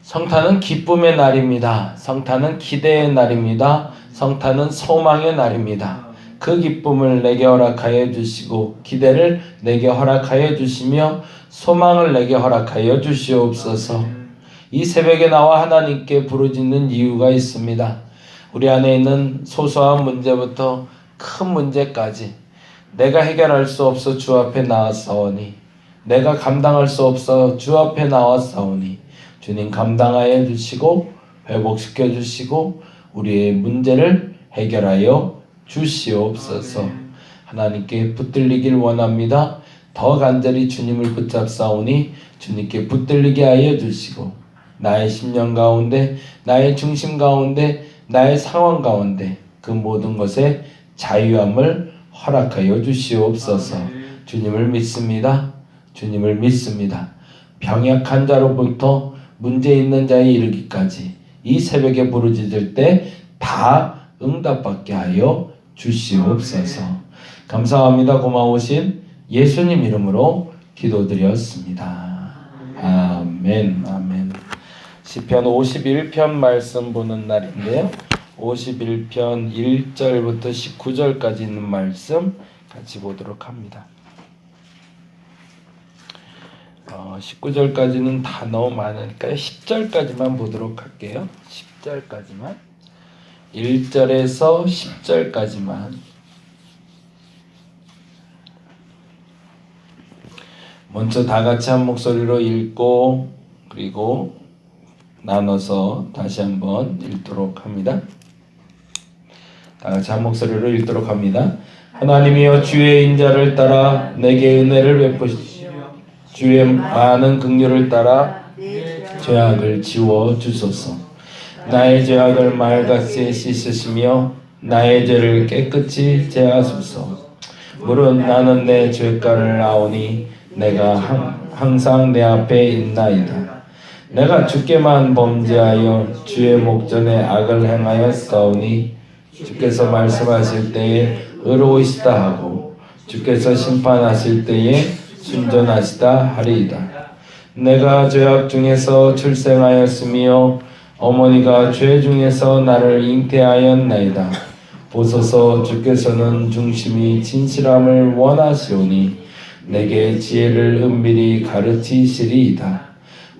성탄은 기쁨의 날입니다. 성탄은 기대의 날입니다. 성탄은 소망의 날입니다. 그 기쁨을 내게 허락하여 주시고 기대를 내게 허락하여 주시며 소망을 내게 허락하여 주시옵소서. 이 새벽에 나와 하나님께 부르짖는 이유가 있습니다. 우리 안에 있는 소소한 문제부터 큰 문제까지 내가 해결할 수 없어 주 앞에 나왔사오니, 내가 감당할 수 없어 주 앞에 나왔사오니 주님 감당하여 주시고 회복시켜 주시고 우리의 문제를 해결하여 주시옵소서. 하나님께 붙들리길 원합니다. 더 간절히 주님을 붙잡사오니 주님께 붙들리게 하여 주시고 나의 심령 가운데, 나의 중심 가운데, 나의 상황 가운데 그 모든 것에 자유함을 허락하여 주시옵소서. 주님을 믿습니다. 주님을 믿습니다. 병약한 자로부터 문제 있는 자에 이르기까지 이 새벽에 부르짖을 때 다 응답받게 하여 주시옵소서. 감사합니다. 고마우신 예수님 이름으로 기도드렸습니다. 아멘. 아멘. 시편 51편 말씀 보는 날인데요. 51편 1절부터 19절까지 있는 말씀 같이 보도록 합니다. 19절까지는 다 너무 많으니까 10절까지만 보도록 할게요. 10절까지만. 1절에서 10절까지만. 먼저 다 같이 한 목소리로 읽고 그리고 나눠서 다시 한번 읽도록 합니다. 다 같이 한 목소리로 읽도록 합니다. 하나님이여 주의 인자를 따라 내게 은혜를 베푸시오. 주의 많은 긍휼을 따라 죄악을 지워 주소서. 나의 죄악을 말같이 씻으시며 나의 죄를 깨끗이 제하소서. 무릇 나는 내 죄가를 아오니 내가 항상 내 앞에 있나이다. 내가 주께만 범죄하여 주의 목전에 악을 행하였사오니 주께서 말씀하실 때에 의로우시다 하고 주께서 심판하실 때에 순전하시다 하리이다. 내가 죄악 중에서 출생하였으며 어머니가 죄 중에서 나를 잉태하였나이다. 보소서 주께서는 중심이 진실함을 원하시오니 내게 지혜를 은밀히 가르치시리이다.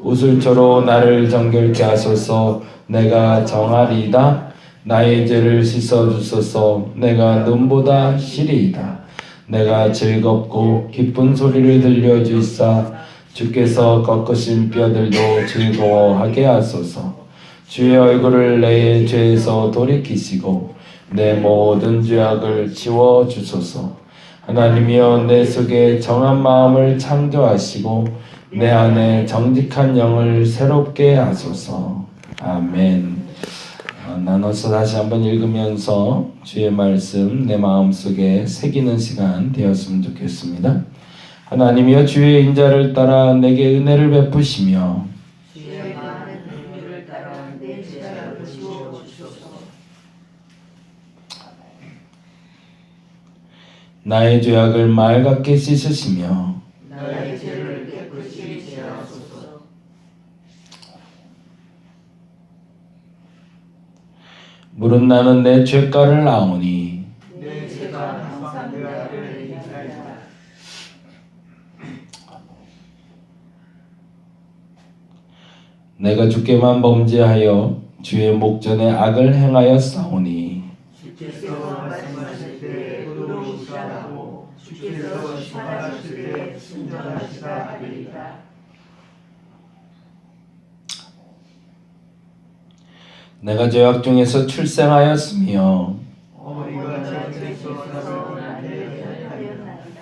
우슬초로 나를 정결케 하소서. 내가 정하리이다. 나의 죄를 씻어주소서. 내가 눈보다 시리이다. 내가 즐겁고 기쁜 소리를 들려주시사 주께서 꺾으신 뼈들도 즐거워하게 하소서. 주의 얼굴을 내 죄에서 돌이키시고 내 모든 죄악을 지워주소서. 하나님이여 내 속에 정한 마음을 창조하시고 내 안에 정직한 영을 새롭게 하소서. 아멘. 나눠서 다시 한번 읽으면서 주의 말씀 내 마음속에 새기는 시간 되었으면 좋겠습니다. 하나님이여 주의 인자를 따라 내게 은혜를 베푸시며 주의 많은 긍휼을 따라 내 죄악을 지워주소서. 나의 죄악을 말같게 씻으시며 나의 죄를 깨끗이 제하소서. 무릇 나는 내 죄가를 아오니 내 죄가 항상 내 앞에 있나이다. 내가 주께만 범죄하여 주의 목전에 악을 행하였사오니 주께서 말씀하실 때 의로우시다 하고 주께서 심판하실 때 순전하시다 하리이다. 내가 죄악 중에서 출생하였으며 어머니가 제 죄에서 나를 하였나이다.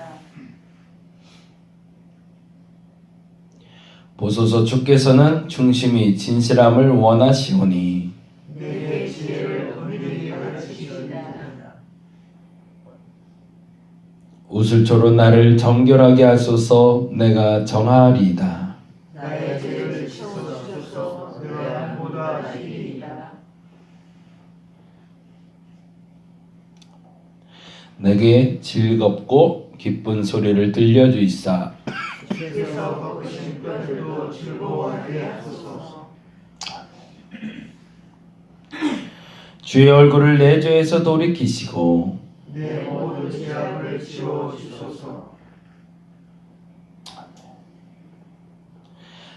보소서 주께서는 중심이 진실함을 원하시오니 내 지혜를 은밀히 가르치시리이다. 우슬초로 나를 정결하게 하소서. 내가 정하리이다. 나의 죄를 씻어주소서. 내가 눈보다 시리이다. 내게 즐겁고 기쁜 소리를 들려주이사 주께서 꺾으신 뼈들도 즐거워하게 하소서. 주의 얼굴을 내 죄에서 돌이키시고 내 모든 죄악을 지워주소서.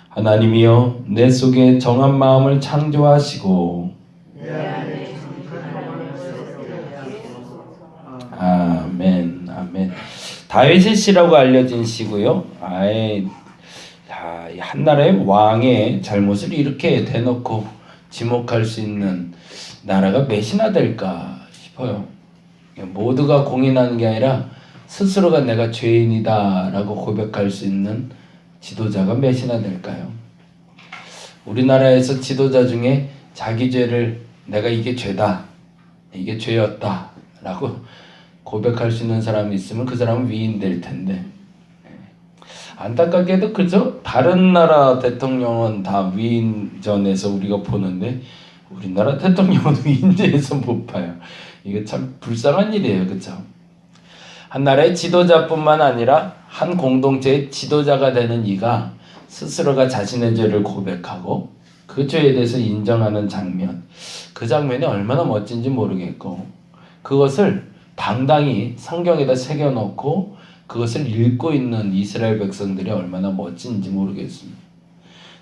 하나님이여 내 속에 정한 마음을 창조하시고 내 안에 정직한 영을 새롭게 하소서. 아멘 아멘. 다윗의 시라고 알려진 시고요. 한 나라의 왕의 잘못을 이렇게 대놓고 지목할 수 있는 나라가 몇이나 될까 싶어요. 모두가 공인하는 게 아니라 스스로가 내가 죄인이다 라고 고백할 수 있는 지도자가 몇이나 될까요? 우리나라에서 지도자 중에 자기 죄를 내가 이게 죄다, 이게 죄였다 라고 고백할 수 있는 사람이 있으면 그 사람은 위인될 텐데, 안타깝게도 그죠? 다른 나라 대통령은 다 위인전에서 우리가 보는데 우리나라 대통령은 위인전에서 못 봐요. 이게 참 불쌍한 일이에요. 그죠? 한 나라의 지도자뿐만 아니라 한 공동체의 지도자가 되는 이가 스스로가 자신의 죄를 고백하고 그 죄에 대해서 인정하는 장면, 그 장면이 얼마나 멋진지 모르겠고, 그것을 당당히 성경에다 새겨놓고 그것을 읽고 있는 이스라엘 백성들이 얼마나 멋진지 모르겠습니다.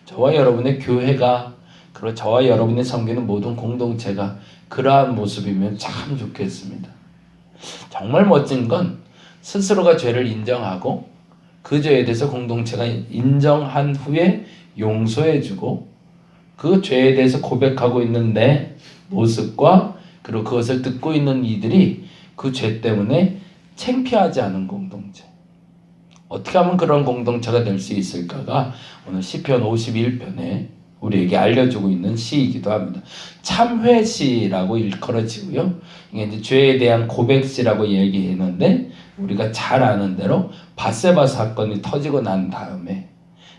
저와 여러분의 교회가, 그리고 저와 여러분의 섬기는 모든 공동체가 그러한 모습이면 참 좋겠습니다. 정말 멋진 건 스스로가 죄를 인정하고 그 죄에 대해서 공동체가 인정한 후에 용서해주고 그 죄에 대해서 고백하고 있는 내 모습과 그리고 그것을 듣고 있는 이들이 그 죄 때문에 창피하지 않은 공동체. 어떻게 하면 그런 공동체가 될 수 있을까가 오늘 시편 51편에 우리에게 알려주고 있는 시이기도 합니다. 참회시라고 일컬어지고요. 이게 이제 죄에 대한 고백시라고 얘기했는데, 우리가 잘 아는 대로 밧세바 사건이 터지고 난 다음에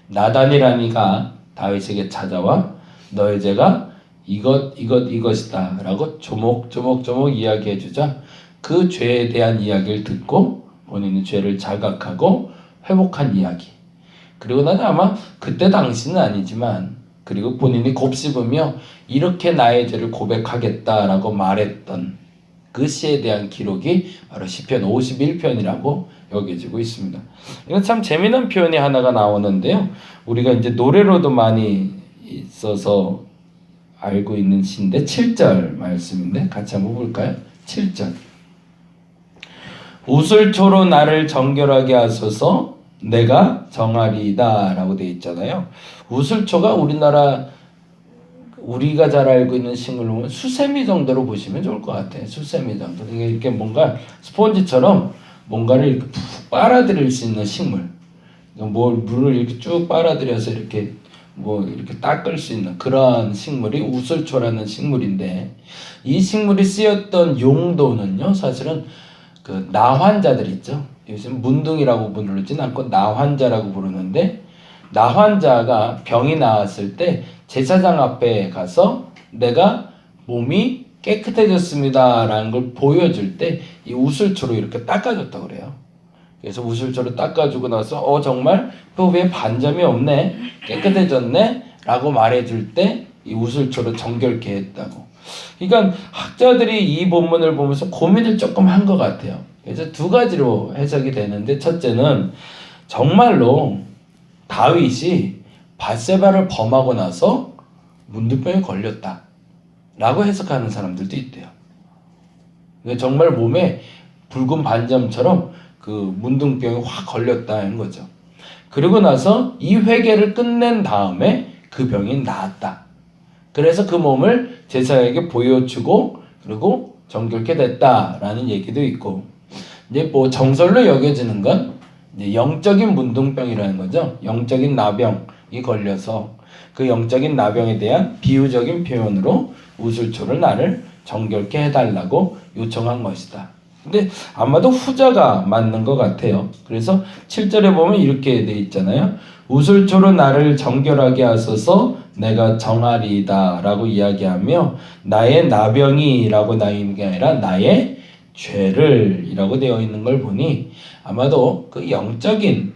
나단이라는 이가 다윗에게 찾아와 너의 죄가 이것이다 라고 조목조목 이야기해 주자 그 죄에 대한 이야기를 듣고 본인의 죄를 자각하고 회복한 이야기. 그리고 나서 아마 그때 당시는 아니지만, 그리고 본인이 곱씹으며 이렇게 나의 죄를 고백하겠다라고 말했던 그 시에 대한 기록이 바로 시편 51편이라고 여겨지고 있습니다. 이건 참 재미난 표현이 하나가 나오는데요. 우리가 이제 노래로도 많이 있어서 알고 있는 시인데 7절 말씀인데 같이 한번 볼까요? 7절. 우슬초로 나를 정결하게 하소서 내가 정하리이다 라고 되어 있잖아요. 우슬초가 우리가 잘 알고 있는 식물로 보면 수세미 정도로 보시면 좋을 것 같아요. 수세미 정도. 이렇게 뭔가 스폰지처럼 뭔가를 이렇게 푹 빨아들일 수 있는 식물. 물을 이렇게 쭉 빨아들여서 이렇게 이렇게 닦을 수 있는 그러한 식물이 우슬초라는 식물인데, 이 식물이 쓰였던 용도는요, 사실은 그 나환자들 있죠. 요즘 문둥이라고 부르진 않고 나환자라고 부르는데, 나환자가 병이 나았을 때 제사장 앞에 가서 내가 몸이 깨끗해졌습니다 라는 걸 보여줄 때 이 우슬초로 이렇게 닦아줬다고 그래요. 그래서 우슬초로 닦아주고 나서 정말 뼈에 반점이 없네, 깨끗해졌네 라고 말해줄 때 이 우슬초로 정결케 했다고. 그러니까 학자들이 이 본문을 보면서 고민을 조금 한 것 같아요. 그래서 두 가지로 해석이 되는데, 첫째는 정말로 다윗이 밧세바를 범하고 나서 문둥병에 걸렸다 라고 해석하는 사람들도 있대요. 그러니까 정말 몸에 붉은 반점처럼 그 문둥병이 확 걸렸다는 거죠. 그리고 나서 이 회개를 끝낸 다음에 그 병이 나았다. 그래서 그 몸을 제사장에게 보여주고 그리고 정결케 됐다라는 얘기도 있고, 이제 정설로 여겨지는 건 이제 영적인 문둥병이라는 거죠. 영적인 나병이 걸려서 그 영적인 나병에 대한 비유적인 표현으로 우슬초를 나를 정결케 해달라고 요청한 것이다. 근데 아마도 후자가 맞는 것 같아요. 그래서 7절에 보면 이렇게 돼 있잖아요. 우슬초로 나를 정결하게 하소서 내가 정하리이다 라고 이야기하며, 나의 나병이 라고 나와 있는 게 아니라 나의 죄를 이라고 되어 있는 걸 보니 아마도 그 영적인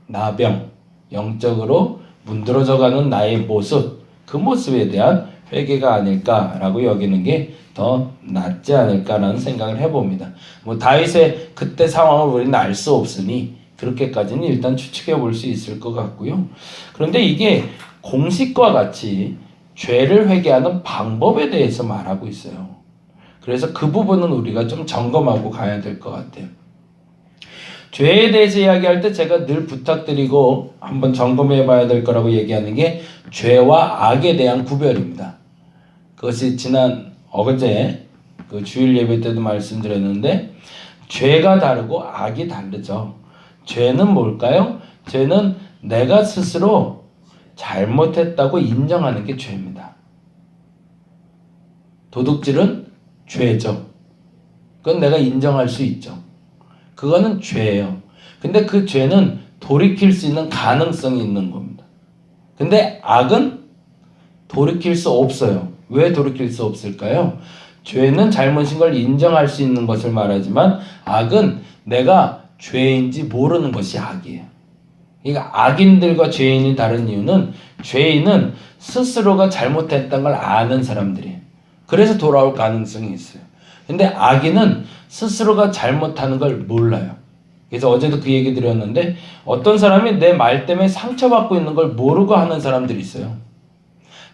나병, 영적으로 문드러져가는 나의 모습, 그 모습에 대한 회개가 아닐까라고 여기는 게 더 낫지 않을까라는 생각을 해봅니다. 뭐 다윗의 그때 상황을 우리는 알 수 없으니 그렇게까지는 일단 추측해 볼 수 있을 것 같고요. 그런데 이게 공식과 같이 죄를 회개하는 방법에 대해서 말하고 있어요. 그래서 그 부분은 우리가 좀 점검하고 가야 될 것 같아요. 죄에 대해서 이야기할 때 제가 늘 부탁드리고 한번 점검해 봐야 될 거라고 얘기하는 게 죄와 악에 대한 구별입니다. 그것이 지난 어제 그 주일 예배 때도 말씀드렸는데 죄가 다르고 악이 다르죠. 죄는 뭘까요? 죄는 내가 스스로 잘못했다고 인정하는 게 죄입니다. 도둑질은 죄죠. 그건 내가 인정할 수 있죠. 그거는 죄예요. 근데 그 죄는 돌이킬 수 있는 가능성이 있는 겁니다. 근데 악은 돌이킬 수 없어요. 왜 돌이킬 수 없을까요? 죄는 잘못인 걸 인정할 수 있는 것을 말하지만 악은 내가 죄인지 모르는 것이 악이에요. 그러니까 악인들과 죄인이 다른 이유는 죄인은 스스로가 잘못했다는 걸 아는 사람들이에요. 그래서 돌아올 가능성이 있어요. 근데 악인은 스스로가 잘못하는 걸 몰라요. 그래서 어제도 그 얘기 드렸는데 어떤 사람이 내 말 때문에 상처받고 있는 걸 모르고 하는 사람들이 있어요.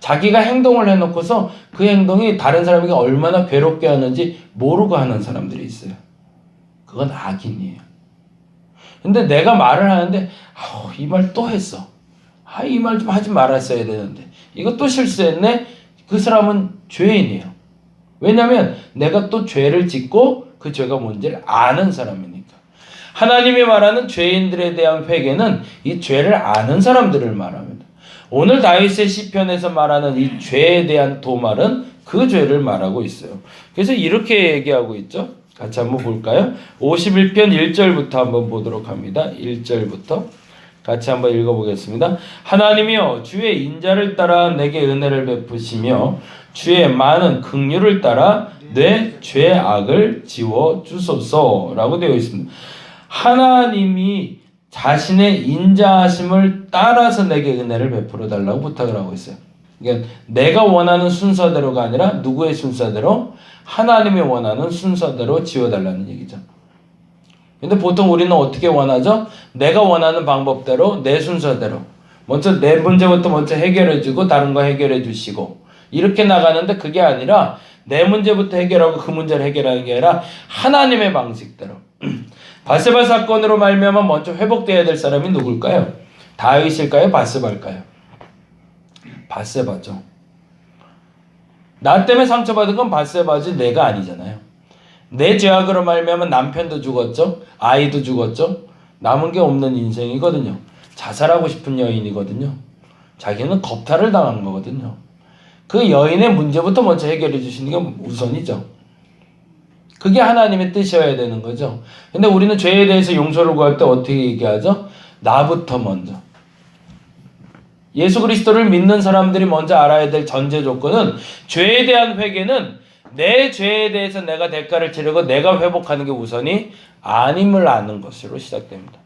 자기가 행동을 해놓고서 그 행동이 다른 사람에게 얼마나 괴롭게 하는지 모르고 하는 사람들이 있어요. 그건 악인이에요. 근데 내가 말을 하는데 이 말 또 했어. 이 말 좀 하지 말았어야 되는데 이거 또 실수했네. 그 사람은 죄인이에요. 왜냐하면 내가 또 죄를 짓고 그 죄가 뭔지를 아는 사람이니까. 하나님이 말하는 죄인들에 대한 회개는 이 죄를 아는 사람들을 말합니다. 오늘 다윗의 시편에서 말하는 이 죄에 대한 도말은 그 죄를 말하고 있어요. 그래서 이렇게 얘기하고 있죠. 같이 한번 볼까요? 51편 1절부터 한번 보도록 합니다. 1절부터 같이 한번 읽어보겠습니다. 하나님이여 주의 인자를 따라 내게 은혜를 베푸시며 주의 많은 긍휼을 따라 내 죄악을 지워 주소서라고 되어 있습니다. 하나님이 자신의 인자하심을 따라서 내게 은혜를 베풀어 달라고 부탁을 하고 있어요. 그러니까 내가 원하는 순서대로가 아니라 누구의 순서대로? 하나님이 원하는 순서대로 지워달라는 얘기죠. 근데 보통 우리는 어떻게 원하죠? 내가 원하는 방법대로 내 순서대로 먼저 내 문제부터 먼저 해결해주고 다른 거 해결해 주시고 이렇게 나가는데 그게 아니라 내 문제부터 해결하고 그 문제를 해결하는 게 아니라 하나님의 방식대로. 바세바 사건으로 말미암아 먼저 회복되어야 될 사람이 누굴까요? 다윗일까요? 바세바일까요? 바세바죠. 나 때문에 상처받은 건 바세바지 내가 아니잖아요. 내 죄악으로 말미암아 남편도 죽었죠. 아이도 죽었죠. 남은 게 없는 인생이거든요. 자살하고 싶은 여인이거든요. 자기는 겁탈을 당한 거거든요. 그 여인의 문제부터 먼저 해결해 주시는 게 우선이죠. 그게 하나님의 뜻이어야 되는 거죠. 근데 우리는 죄에 대해서 용서를 구할 때 어떻게 얘기하죠? 나부터 먼저. 예수 그리스도를 믿는 사람들이 먼저 알아야 될 전제 조건은 죄에 대한 회개는 내 죄에 대해서 내가 대가를 치르고 내가 회복하는 게 우선이 아님을 아는 것으로 시작됩니다.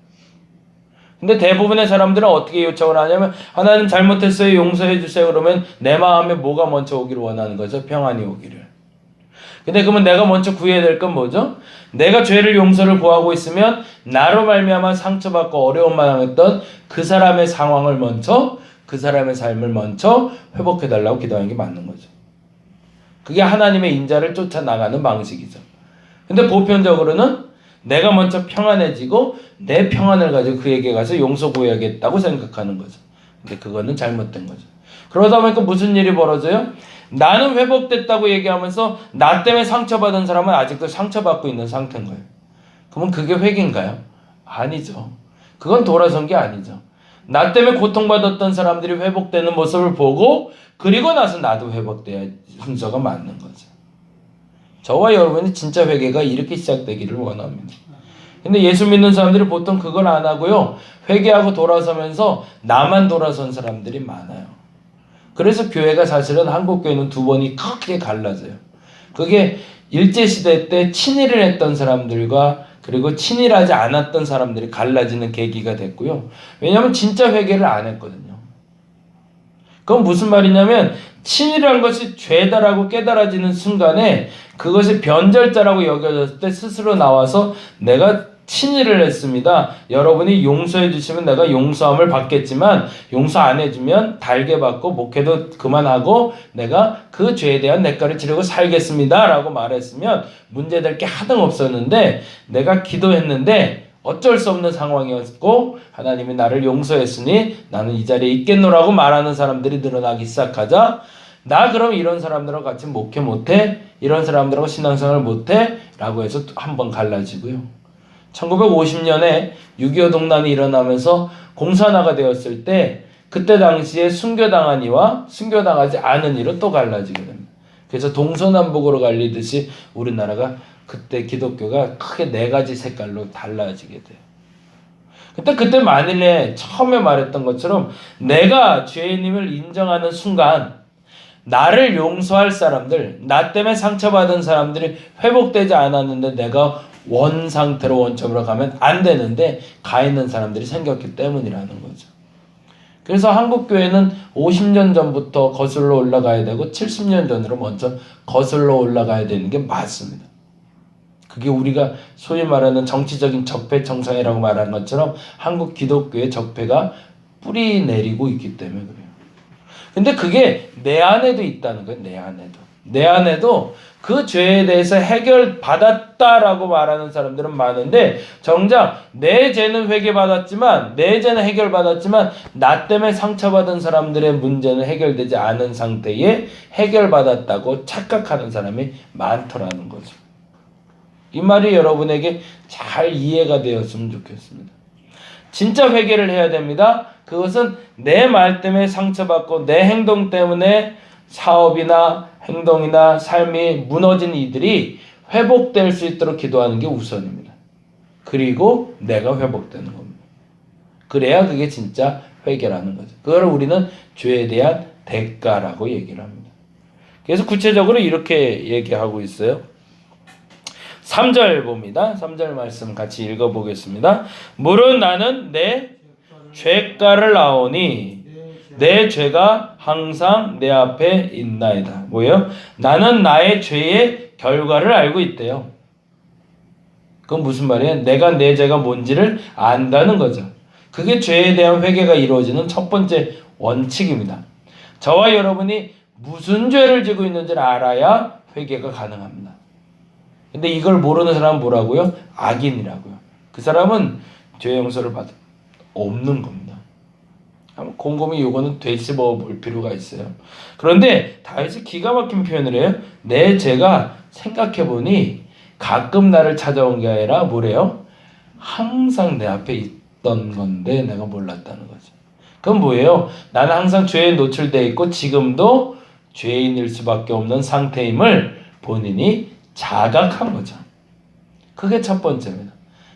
근데 대부분의 사람들은 어떻게 요청을 하냐면 하나님 잘못했어요 용서해 주세요. 그러면 내 마음에 뭐가 먼저 오기를 원하는 거죠? 평안이 오기를. 근데 그러면 내가 먼저 구해야 될 건 뭐죠? 내가 죄를 용서를 구하고 있으면 나로 말미암아 상처받고 어려움만 당했던 그 사람의 상황을 먼저 그 사람의 삶을 먼저 회복해달라고 기도하는 게 맞는 거죠. 그게 하나님의 인자를 쫓아 나가는 방식이죠. 근데 보편적으로는 내가 먼저 평안해지고 내 평안을 가지고 그에게 가서 용서 구해야겠다고 생각하는 거죠. 근데 그거는 잘못된 거죠. 그러다 보니까 무슨 일이 벌어져요? 나는 회복됐다고 얘기하면서 나 때문에 상처받은 사람은 아직도 상처받고 있는 상태인 거예요. 그러면 그게 회개인가요? 아니죠. 그건 돌아선 게 아니죠. 나 때문에 고통받았던 사람들이 회복되는 모습을 보고 그리고 나서 나도 회복돼야 순서가 맞는 거죠. 저와 여러분이 진짜 회개가 이렇게 시작되기를 원합니다. 근데 예수 믿는 사람들이 보통 그걸 안 하고요. 회개하고 돌아서면서 나만 돌아선 사람들이 많아요. 그래서 교회가 사실은 한국 교회는 두 번이 크게 갈라져요. 그게 일제시대 때 친일을 했던 사람들과 그리고 친일하지 않았던 사람들이 갈라지는 계기가 됐고요. 왜냐하면 진짜 회개를 안 했거든요. 그건 무슨 말이냐면 친이란 것이 죄다라고 깨달아지는 순간에 그것이 변절자라고 여겨졌을 때 스스로 나와서 내가 친일을 했습니다. 여러분이 용서해 주시면 내가 용서함을 받겠지만 용서 안 해주면 달게 받고 목회도 그만하고 내가 그 죄에 대한 대가를 치르고 살겠습니다 라고 말했으면 문제될 게 하등 없었는데 내가 기도했는데 어쩔 수 없는 상황이었고 하나님이 나를 용서했으니 나는 이 자리에 있겠노라고 말하는 사람들이 늘어나기 시작하자 나 그럼 이런 사람들하고 같이 목회 못해? 이런 사람들하고 신앙생활 못해? 라고 해서 한번 갈라지고요. 1950년에 6.25 동란이 일어나면서 공산화가 되었을 때 그때 당시에 순교당한 이와 순교당하지 않은 이로 또 갈라지게 됩니다. 그래서 동서남북으로 갈리듯이 우리나라가 그때 기독교가 크게 4가지 색깔로 달라지게 돼요. 그때 만일에 처음에 말했던 것처럼 내가 죄인임을 인정하는 순간 나를 용서할 사람들, 나 때문에 상처받은 사람들이 회복되지 않았는데 내가 원 상태로 원점으로 가면 안 되는데 가 있는 사람들이 생겼기 때문이라는 거죠. 그래서 한국교회는 50년 전부터 거슬러 올라가야 되고 70년 전으로 먼저 거슬러 올라가야 되는 게 맞습니다. 그게 우리가 소위 말하는 정치적인 적폐청산이라고 말하는 것처럼 한국 기독교의 적폐가 뿌리 내리고 있기 때문에 그래요. 근데 그게 내 안에도 있다는 거예요. 내 안에도 그 죄에 대해서 해결받았다라고 말하는 사람들은 많은데 정작 내 죄는 회개받았지만 내 죄는 해결받았지만 나 때문에 상처받은 사람들의 문제는 해결되지 않은 상태에 해결받았다고 착각하는 사람이 많더라는 거죠. 이 말이 여러분에게 잘 이해가 되었으면 좋겠습니다. 진짜 회개를 해야 됩니다. 그것은 내 말 때문에 상처받고 내 행동 때문에 사업이나 행동이나 삶이 무너진 이들이 회복될 수 있도록 기도하는 게 우선입니다. 그리고 내가 회복되는 겁니다. 그래야 그게 진짜 회개라는 거죠. 그걸 우리는 죄에 대한 대가라고 얘기를 합니다. 그래서 구체적으로 이렇게 얘기하고 있어요. 3절 봅니다. 3절 말씀 같이 읽어보겠습니다. 물은 나는 내 죄가를 아오니 내 죄가 항상 내 앞에 있나이다. 뭐예요? 나는 나의 죄의 결과를 알고 있대요. 그건 무슨 말이에요? 내가 내 죄가 뭔지를 안다는 거죠. 그게 죄에 대한 회개가 이루어지는 첫 번째 원칙입니다. 저와 여러분이 무슨 죄를 지고 있는지를 알아야 회개가 가능합니다. 근데 이걸 모르는 사람은 뭐라고요? 악인이라고요. 그 사람은 죄 용서를 받을 없는 겁니다. 곰곰이 요거는 되씹어 볼 필요가 있어요. 그런데 다윗이 기가 막힌 표현을 해요. 내 죄가 생각해보니 가끔 나를 찾아온 게 아니라 뭐래요? 항상 내 앞에 있던 건데 내가 몰랐다는 거죠. 그건 뭐예요? 나는 항상 죄에 노출되어 있고 지금도 죄인일 수밖에 없는 상태임을 본인이 자각한 거죠. 그게 첫 번째입니다.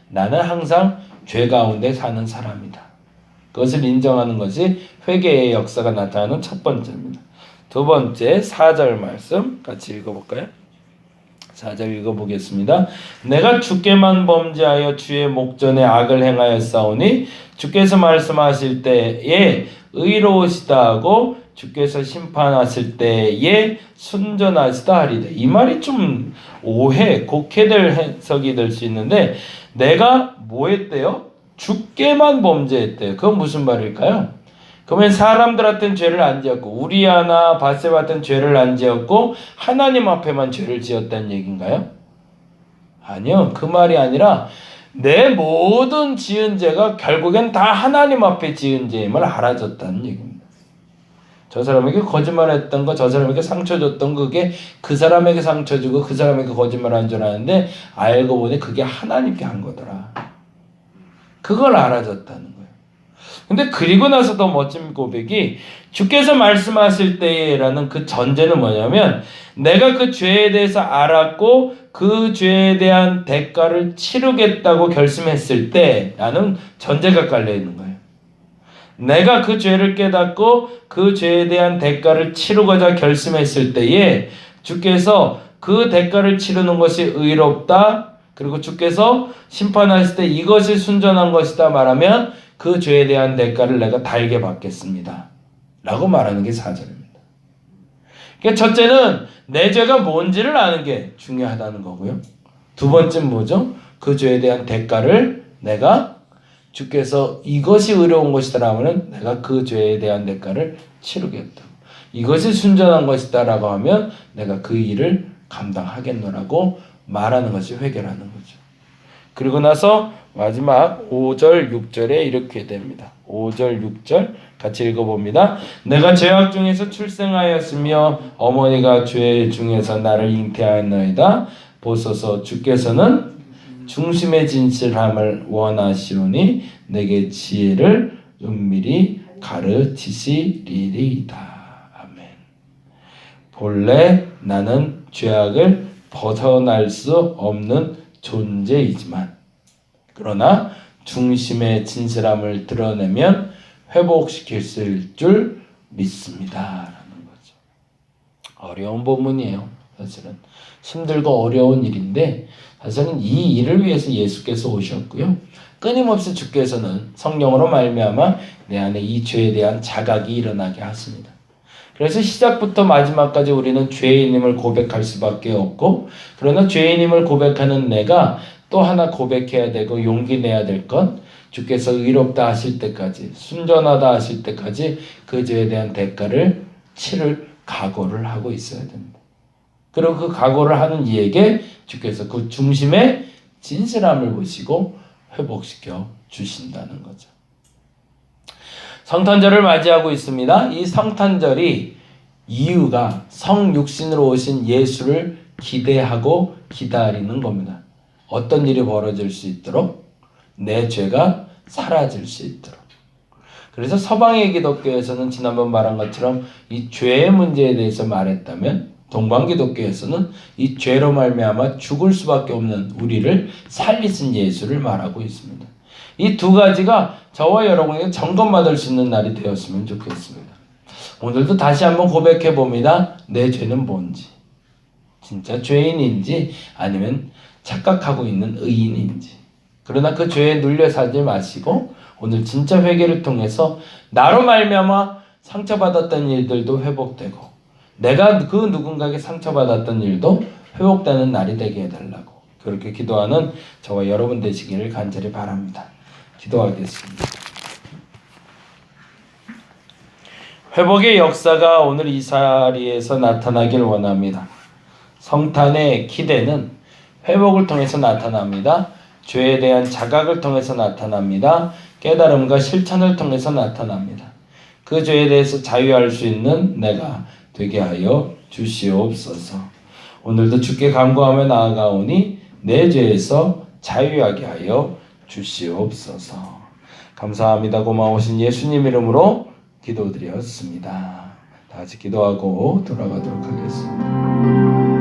나는 항상 죄 가운데 사는 사람이다. 그것을 인정하는 것이 회개의 역사가 나타나는 첫 번째입니다. 두 번째 4절 말씀 같이 읽어볼까요? 4절 읽어보겠습니다. 내가 주께만 범죄하여 주의 목전에 악을 행하였사오니 주께서 말씀하실 때에 의로우시다 하고 주께서 심판하실 때에 순전하시다 하리되. 이 말이 좀 곡해될 해석이 될 수 있는데 내가 뭐 했대요? 주께만 범죄했대요. 그건 무슨 말일까요? 그러면 사람들한테는 죄를 안 지었고 우리아나 바세바한테는 죄를 안 지었고 하나님 앞에만 죄를 지었다는 얘기인가요? 아니요. 그 말이 아니라 내 모든 지은 죄가 결국엔 다 하나님 앞에 지은 죄임을 알아줬다는 얘기입니다. 저 사람에게 거짓말했던 거, 저 사람에게 상처 줬던 그게 그 사람에게 상처 주고 그 사람에게 거짓말한 줄 아는데 알고 보니 그게 하나님께 한 거더라. 그걸 알아줬다는 거예요. 근데 그리고 나서 더 멋진 고백이 주께서 말씀하실 때라는 그 전제는 뭐냐면 내가 그 죄에 대해서 알았고 그 죄에 대한 대가를 치르겠다고 결심했을 때라는 전제가 깔려 있는 거예요. 내가 그 죄를 깨닫고 그 죄에 대한 대가를 치르고자 결심했을 때에 주께서 그 대가를 치르는 것이 의롭다. 그리고 주께서 심판하실 때 이것이 순전한 것이다 말하면 그 죄에 대한 대가를 내가 달게 받겠습니다. 라고 말하는 게 4절입니다. 그러니까 첫째는 내 죄가 뭔지를 아는 게 중요하다는 거고요. 두 번째는 뭐죠? 그 죄에 대한 대가를 내가 주께서 이것이 의로운 것이다 하면 내가 그 죄에 대한 대가를 치르겠다. 이것이 순전한 것이다 라고 하면 내가 그 일을 감당하겠노라고 말하는 것이 회개라는 거죠. 그리고 나서 마지막 5절 6절에 이렇게 됩니다. 5절 6절 같이 읽어봅니다. 내가 죄악 중에서 출생하였으며 어머니가 죄 중에서 나를 잉태하였나이다. 보소서 주께서는 중심의 진실함을 원하시오니 내게 지혜를 은밀히 가르치시리이다. 아멘. 본래 나는 죄악을 벗어날 수 없는 존재이지만 그러나 중심의 진실함을 드러내면 회복시킬 수 있을 줄 믿습니다. 라는 거죠. 어려운 본문이에요. 사실은 힘들고 어려운 일인데 사실은 이 일을 위해서 예수께서 오셨고요. 끊임없이 주께서는 성령으로 말미암아 내 안에 이 죄에 대한 자각이 일어나게 하십니다. 그래서 시작부터 마지막까지 우리는 죄인임을 고백할 수밖에 없고 그러나 죄인임을 고백하는 내가 또 하나 고백해야 되고 용기 내야 될 건 주께서 의롭다 하실 때까지 순전하다 하실 때까지 그 죄에 대한 대가를 치를 각오를 하고 있어야 됩니다. 그리고 그 각오를 하는 이에게 주께서 그 중심의 진실함을 보시고 회복시켜 주신다는 거죠. 성탄절을 맞이하고 있습니다. 이 성탄절이 이유가 성육신으로 오신 예수를 기대하고 기다리는 겁니다. 어떤 일이 벌어질 수 있도록 내 죄가 사라질 수 있도록. 그래서 서방의 기독교에서는 지난번 말한 것처럼 이 죄의 문제에 대해서 말했다면 동방기독교에서는 이 죄로 말미암아 죽을 수밖에 없는 우리를 살리신 예수를 말하고 있습니다. 이 두 가지가 저와 여러분에게 점검받을 수 있는 날이 되었으면 좋겠습니다. 오늘도 다시 한번 고백해 봅니다. 내 죄는 뭔지, 진짜 죄인인지 아니면 착각하고 있는 의인인지. 그러나 그 죄에 눌려 살지 마시고 오늘 진짜 회개를 통해서 나로 말미암아 상처받았던 일들도 회복되고 내가 그 누군가에게 상처받았던 일도 회복되는 날이 되게 해달라고 그렇게 기도하는 저와 여러분 되시기를 간절히 바랍니다. 기도하겠습니다. 회복의 역사가 오늘 이 자리에서 나타나길 원합니다. 성탄의 기대는 회복을 통해서 나타납니다. 죄에 대한 자각을 통해서 나타납니다. 깨달음과 실천을 통해서 나타납니다. 그 죄에 대해서 자유할 수 있는 내가 되게 하여 주시옵소서. 오늘도 주께 간구하며 나아가오니 내 죄에서 자유하게 하여 주시옵소서. 감사합니다. 고마우신 예수님 이름으로 기도드렸습니다. 다 같이 기도하고 돌아가도록 하겠습니다.